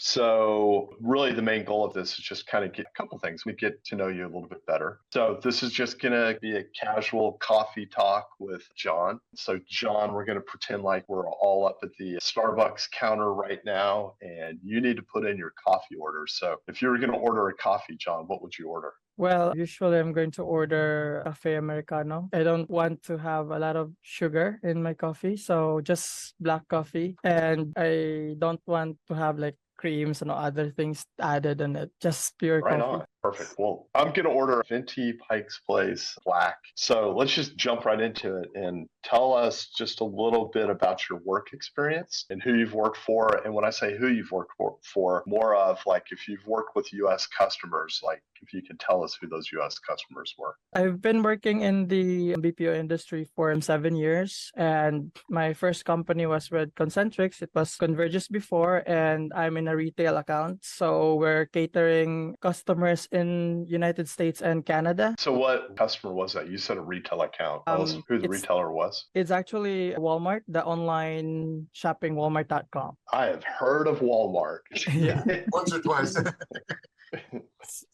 So really the main goal of this is just kind of get a couple things. We get to know you a little bit better. So this is just going to be a casual coffee talk with John. So John, we're going to pretend like we're all up at the Starbucks counter right now and you need to put in your coffee order. So if you were going to order a coffee, John, what would you order? Well, usually I'm going to order cafe americano. I don't want to have a lot of sugar in my coffee, so just black coffee. And I don't want to have like creams and other things added in it. Just pure Right coffee. on. Perfect. Well, I'm going to order Venti Pike's Place Black. So let's just jump right into it and tell us just a little bit about your work experience and who you've worked for. And when I say who you've worked for more of like if you've worked with US customers, like if you can tell us who those US customers were. I've been working in the BPO industry for 7 years, and my first company was with Concentrix. It was Convergys before, and I'm in a retail account. So we're catering customers in United States and Canada. So what customer was that? You said a retail account. Tell us who the It's retailer was. it's actually Walmart, the online shopping Walmart.com. I have heard of Walmart. Yeah. Once or twice.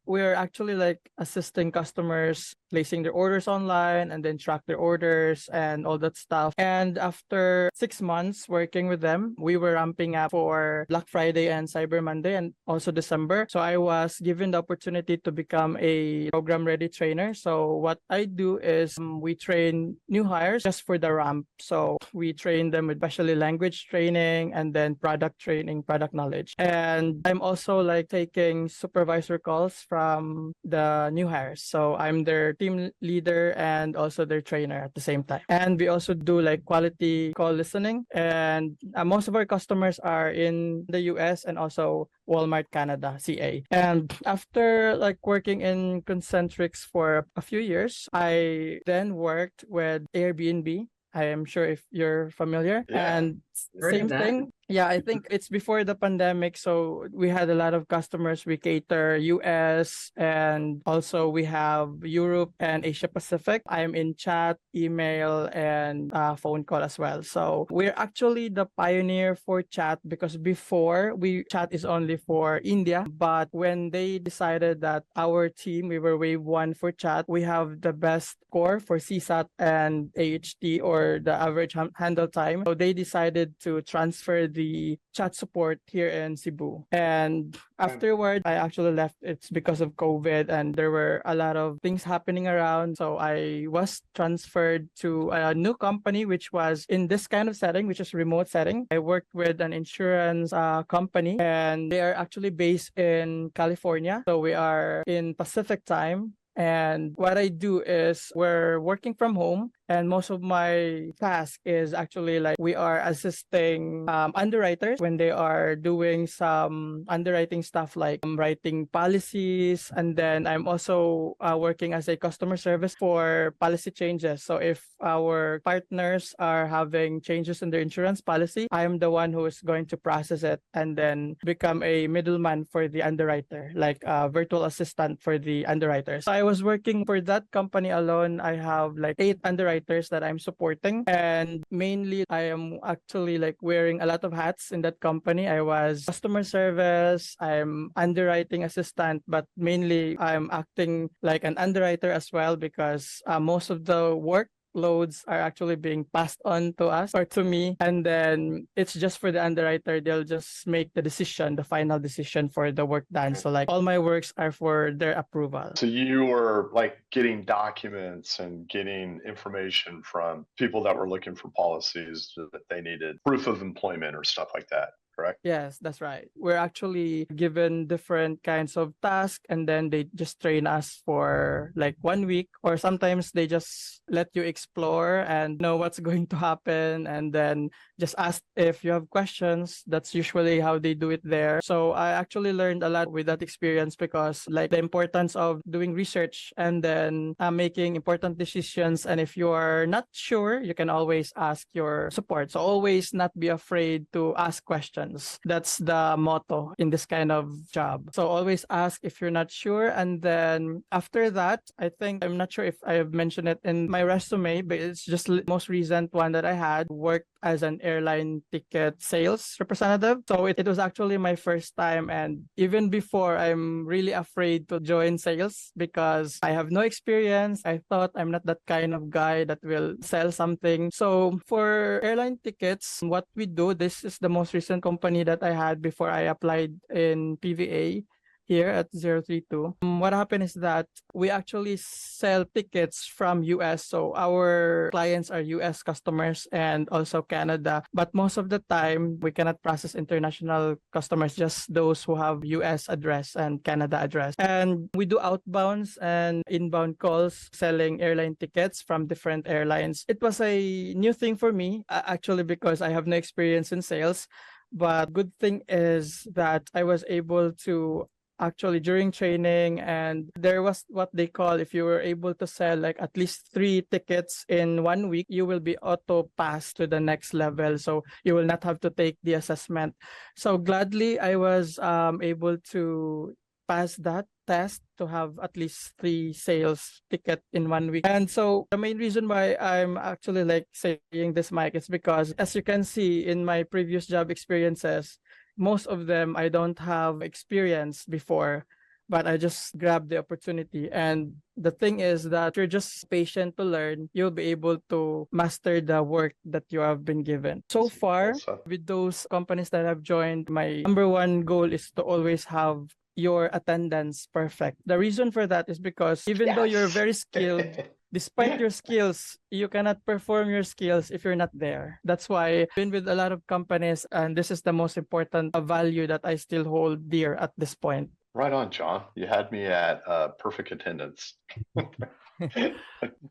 We're actually like assisting customers placing their orders online and then track their orders and all that stuff. And after 6 months working with them, we were ramping up for Black Friday and Cyber Monday and also December. So I was given the opportunity to become a program ready trainer. So what I do is we train new hires just for the ramp. So we train them with especially language training and then product training, product knowledge. And I'm also like taking supervisor calls from the new hires. So I'm their team leader and also their trainer at the same time. And we also do like quality call listening. And most of our customers are in the US and also Walmart Canada, CA. And after like working in Concentrix for a few years, I then worked with Airbnb. I am sure if you're familiar. Yeah. And Heard of same that. thing. Yeah, I think it's before the pandemic. So we had a lot of customers. We cater US and also we have Europe and Asia Pacific. I'm in chat, email, and phone call as well. So we're actually the pioneer for chat because before chat is only for India. But when they decided that our team, we were wave one for chat, we have the best score for CSAT and AHT or the average handle time. So they decided to transfer the chat support here in Cebu. And afterward, I actually left. It's because of COVID and there were a lot of things happening around. So I was transferred to a new company, which was in this kind of setting, which is remote setting. I worked with an insurance company and they are actually based in California. So we are in Pacific time. And what I do is we're working from home and most of my task is actually like we are assisting underwriters when they are doing some underwriting stuff like writing policies. And then I'm also working as a customer service for policy changes. So if our partners are having changes in their insurance policy, I'm the one who is going to process it and then become a middleman for the underwriter, like a virtual assistant for the underwriters. So I was working for that company alone. I have like 8 underwriters that I'm supporting. And mainly I am actually like wearing a lot of hats in that company. I was customer service, I'm underwriting assistant, but mainly I'm acting like an underwriter as well because most of the work loads are actually being passed on to us or to me, and then it's just for the underwriter. They'll just make the final decision for the work done. So like all my works are for their approval. So you were like getting documents and getting information from people that were looking for policies that they needed proof of employment or stuff like that, correct? Yes, that's right. We're actually given different kinds of tasks and then they just train us for like 1 week, or sometimes they just let you explore and know what's going to happen and then just ask if you have questions. That's usually how they do it there. So I actually learned a lot with that experience because like the importance of doing research and then making important decisions. And if you are not sure, you can always ask your support. So always not be afraid to ask questions. questions. That's the motto in this kind of job. So always ask if you're not sure. And then after that, I think I'm not sure if I have mentioned it in my resume, but it's just most recent one that I had worked as an airline ticket sales representative. So it was actually my first time. And even before, I'm really afraid to join sales because I have no experience. I thought I'm not that kind of guy that will sell something. So for airline tickets, what we do, this is the most recent company that I had before I applied in PVA here at 032. What happened is that we actually sell tickets from US. So our clients are US customers and also Canada. But most of the time, we cannot process international customers, just those who have US address and Canada address. And we do outbounds and inbound calls selling airline tickets from different airlines. It was a new thing for me, actually, because I have no experience in sales. But good thing is that I was able to actually during training, and there was what they call, if you were able to sell like at least 3 tickets in 1 week, you will be auto passed to the next level, so you will not have to take the assessment. So gladly I was able to pass that test to have at least 3 sales ticket in 1 week. And so the main reason why I'm actually like saying this, Mike, is because as you can see in my previous job experiences, most of them I don't have experience before, but I just grabbed the opportunity. And the thing is that you're just patient to learn, you'll be able to master the work that you have been given. So far, with those companies that I've joined, my number one goal is to always have your attendance perfect. The reason for that is because even though you're very skilled, despite your skills, you cannot perform your skills if you're not there. That's why I've been with a lot of companies, and this is the most important value that I still hold dear at this point. Right on, John. You had me at perfect attendance.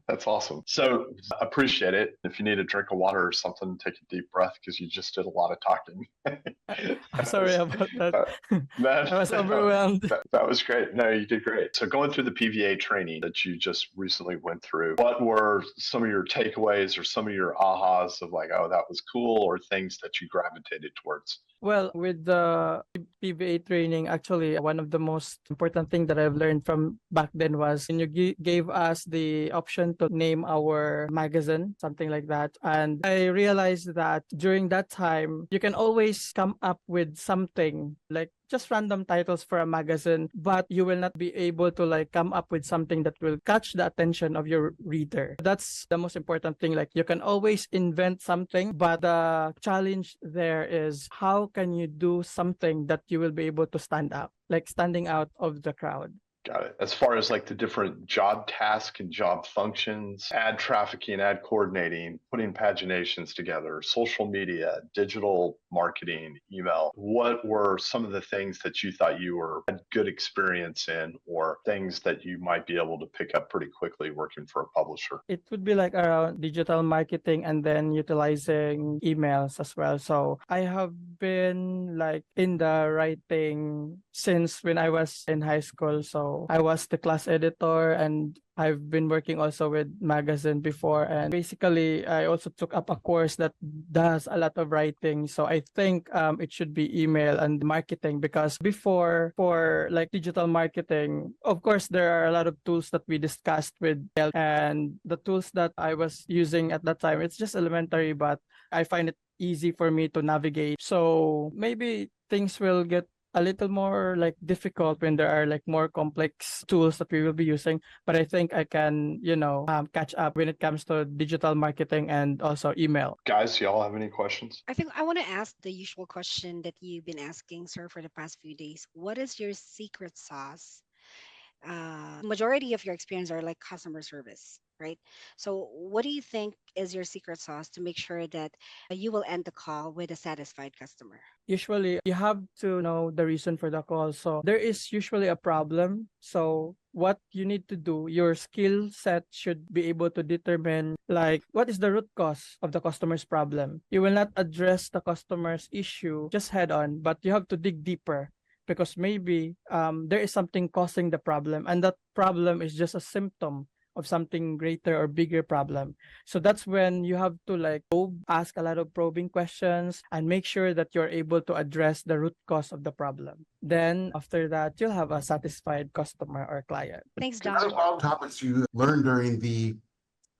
That's awesome. So appreciate it. If you need a drink of water or something, take a deep breath because you just did a lot of talking. Sorry about that. That I was overwhelmed. That was great. No, you did great. So going through the PVA training that you just recently went through, what were some of your takeaways or some of your ahas of like, oh, that was cool, or things that you gravitated towards? Well, with the PVA training, actually, one of the most important thing that I've learned from back then was when you gave us the option to name our magazine, something like that. And I realized that during that time, you can always come up with something like just random titles for a magazine, but you will not be able to like come up with something that will catch the attention of your reader. That's the most important thing. Like you can always invent something, but the challenge there is how can you do something that you will be able to stand out, like standing out of the crowd. Got it. As far as like the different job tasks and job functions, ad trafficking, ad coordinating, putting paginations together, social media, digital marketing, email, what were some of the things that you thought you had good experience in, or things that you might be able to pick up pretty quickly working for a publisher? It would be like around digital marketing and then utilizing emails as well. So I have been like in the writing since when I was in high school. So I was the class editor, and I've been working also with magazine before. And basically, I also took up a course that does a lot of writing. So I think it should be email and marketing, because before, for like digital marketing, of course, there are a lot of tools that we discussed with, and the tools that I was using at that time, it's just elementary, but I find it easy for me to navigate. So maybe things will get a little more like difficult when there are like more complex tools that we will be using, but I think I can catch up when it comes to digital marketing and also email. Guys, y'all have any questions? I think I want to ask the usual question that you've been asking, sir, for the past few days. What is your secret sauce? Majority of your experience are like customer service, right? So what do you think is your secret sauce to make sure that you will end the call with a satisfied customer? Usually you have to know the reason for the call. So there is usually a problem. So what you need to do, your skill set should be able to determine like what is the root cause of the customer's problem. You will not address the customer's issue just head on, but you have to dig deeper, because maybe there is something causing the problem, and that problem is just a symptom of something greater or bigger problem. So that's when you have to like ask a lot of probing questions and make sure that you're able to address the root cause of the problem. Then after that, you'll have a satisfied customer or client. Thanks, Out Don. of all topics you learned during the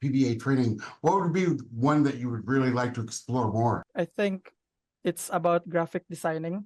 PVA training, what would be one that you would really like to explore more? I think it's about graphic designing.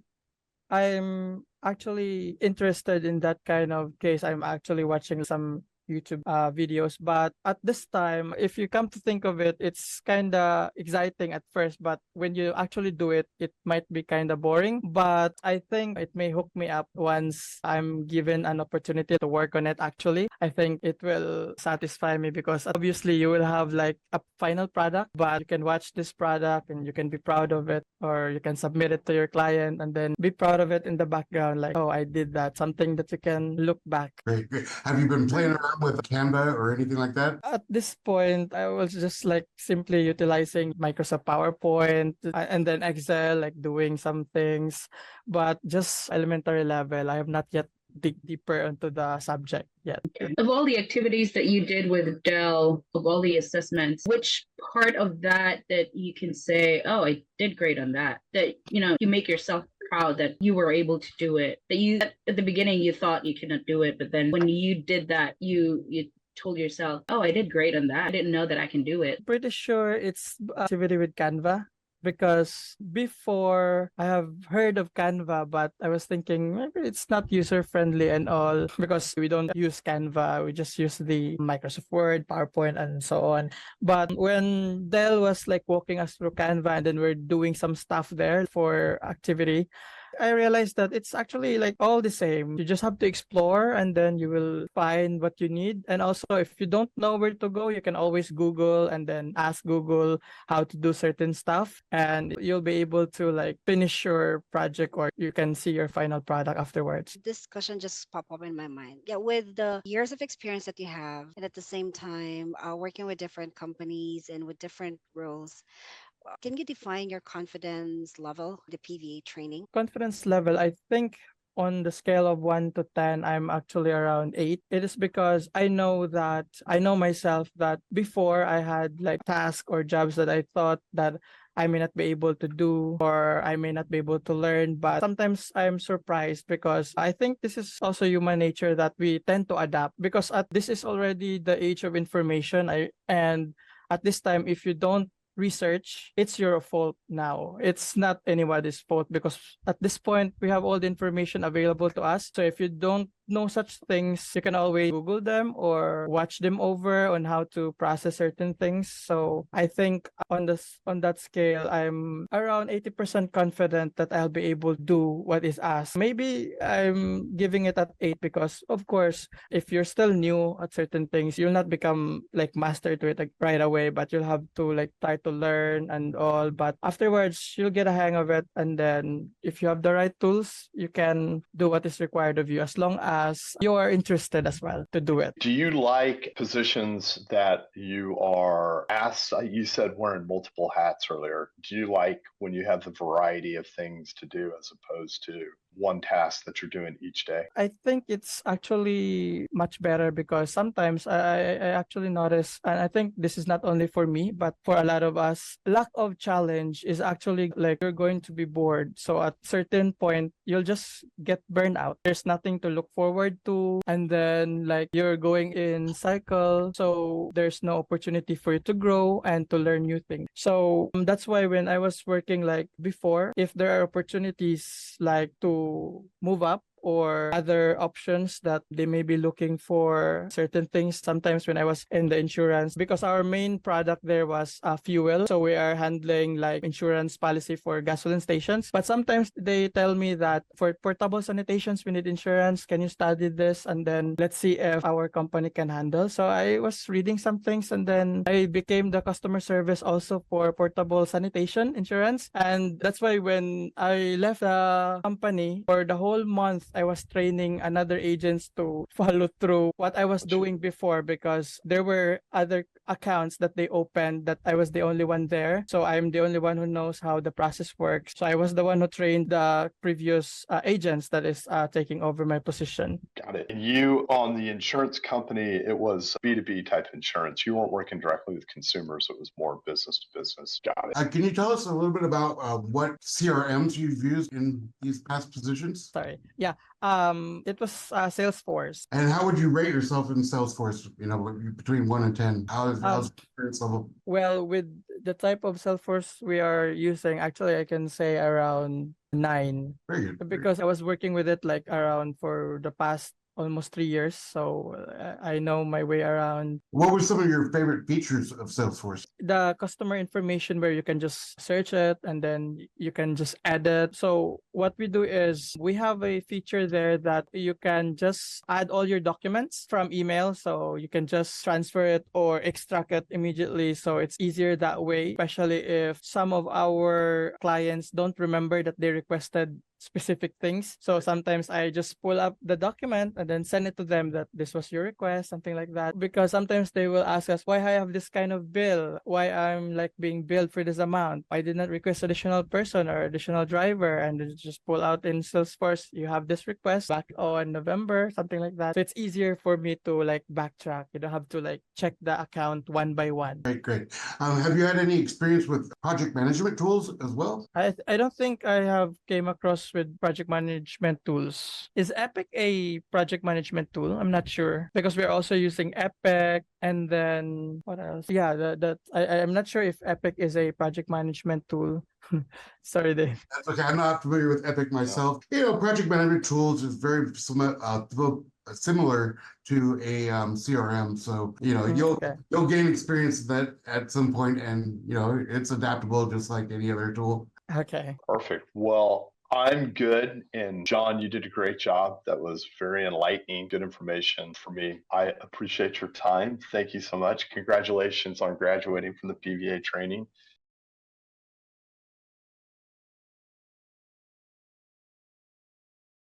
I'm actually interested in that kind of case. I'm actually watching some YouTube videos, but at this time, if you come to think of it, it's kind of exciting at first, but when you actually do it, it might be kind of boring. But I think it may hook me up once I'm given an opportunity to work on it. Actually, I think it will satisfy me because obviously you will have like a final product, but you can watch this product and you can be proud of it, or you can submit it to your client and then be proud of it in the background, like, oh, I did that, something that you can look back. Great, great. Have you been playing around with Canva or anything like that? At this point, I was just like simply utilizing Microsoft PowerPoint and then Excel, like doing some things, but just elementary level. I have not yet dig deeper into the subject yet. Of all the activities that you did with Dell, of all the assessments, which part of that you can say, oh, I did great on that, you make yourself proud that you were able to do it, that you at the beginning you thought you couldn't do it, but then when you did that, you told yourself, oh, I did great on that, I didn't know that I can do it. Pretty sure it's activity with Canva, because before I have heard of Canva, but I was thinking maybe it's not user friendly and all, because we don't use Canva, we just use the Microsoft Word, PowerPoint, and so on. But when Dell was like walking us through Canva and then we're doing some stuff there for activity, I realized that it's actually like all the same. You just have to explore and then you will find what you need. And also, if you don't know where to go, you can always Google and then ask Google how to do certain stuff, and you'll be able to like finish your project, or you can see your final product afterwards. This question just popped up in my mind. Yeah, with the years of experience that you have, and at the same time working with different companies and with different roles, can you define your confidence level, the PVA training? Confidence level, I think on the scale of 1 to 10, I'm actually around 8. It is because I know myself that before I had like tasks or jobs that I thought that I may not be able to do or I may not be able to learn, but sometimes I'm surprised because I think this is also human nature that we tend to adapt, because this is already the age of information. And at this time, if you don't research, it's your fault now. It's not anybody's fault, because at this point we have all the information available to us. So if you don't know such things, you can always Google them or watch them over on how to process certain things. So I think on that scale, I'm around 80% confident that I'll be able to do what is asked. Maybe I'm giving it at 8 because of course, if you're still new at certain things, you'll not become like master to it like right away, but you'll have to like try to learn and all. But afterwards, you'll get a hang of it. And then if you have the right tools, you can do what is required of you, as long as you are interested as well to do it. Do you like positions that you are asked? You said wearing multiple hats earlier. Do you like when you have the variety of things to do as opposed to one task that you're doing each day? I think it's actually much better, because sometimes I actually notice, and I think this is not only for me, but for a lot of us, lack of challenge is actually like you're going to be bored. So at certain point, you'll just get burned out. There's nothing to look forward to. And then like you're going in cycle. So there's no opportunity for you to grow and to learn new things. So that's why when I was working like before, if there are opportunities like to move up or other options that they may be looking for certain things. Sometimes when I was in the insurance, because our main product there was fuel, so we are handling like insurance policy for gasoline stations. But sometimes they tell me that for portable sanitations, we need insurance. Can you study this? And then let's see if our company can handle. So I was reading some things, and then I became the customer service also for portable sanitation insurance. And that's why when I left the company, for the whole month, I was training another agents to follow through what I was doing before, because there were other accounts that they opened that I was the only one there. So I'm the only one who knows how the process works. So I was the one who trained the previous agents that is taking over my position. Got it. And you, on the insurance company, it was B2B type insurance. You weren't working directly with consumers. It was more business to business. Got it. Can you tell us a little bit about what CRMs you've used in these past positions? Sorry. Yeah. It was Salesforce. And how would you rate yourself in Salesforce, between 1 and 10? How's the experience level? Well, with the type of Salesforce we are using, actually, I can say around 9 Very good. because I was working with it like around for the past almost 3 years. So I know my way around. What were some of your favorite features of Salesforce? The customer information where you can just search it and then you can just add it. So what we do is we have a feature there that you can just add all your documents from email. So you can just transfer it or extract it immediately. So it's easier that way, especially if some of our clients don't remember that they requested specific things. So sometimes I just pull up the document and then send it to them that this was your request, something like that. Because sometimes they will ask us why I have this kind of bill, why I'm like being billed for this amount. I did not request additional person or additional driver, and then just pull out in Salesforce, you have this request back on November, something like that. So it's easier for me to like backtrack. You don't have to like check the account one by one. Great. Have you had any experience with project management tools as well? I don't think I have came across with project management tools. Is Epic a project management tool? I'm not sure because we're also using Epic, and then what else? Yeah, I'm not sure if Epic is a project management tool. Sorry, Dave. That's okay. I'm not familiar with Epic myself. Project management tools is very similar to a CRM. So you'll gain experience that at some point, and it's adaptable just like any other tool. Okay. Perfect. Well, I'm good. And John, you did a great job. That was very enlightening, good information for me. I appreciate your time. Thank you so much. Congratulations on graduating from the PVA training.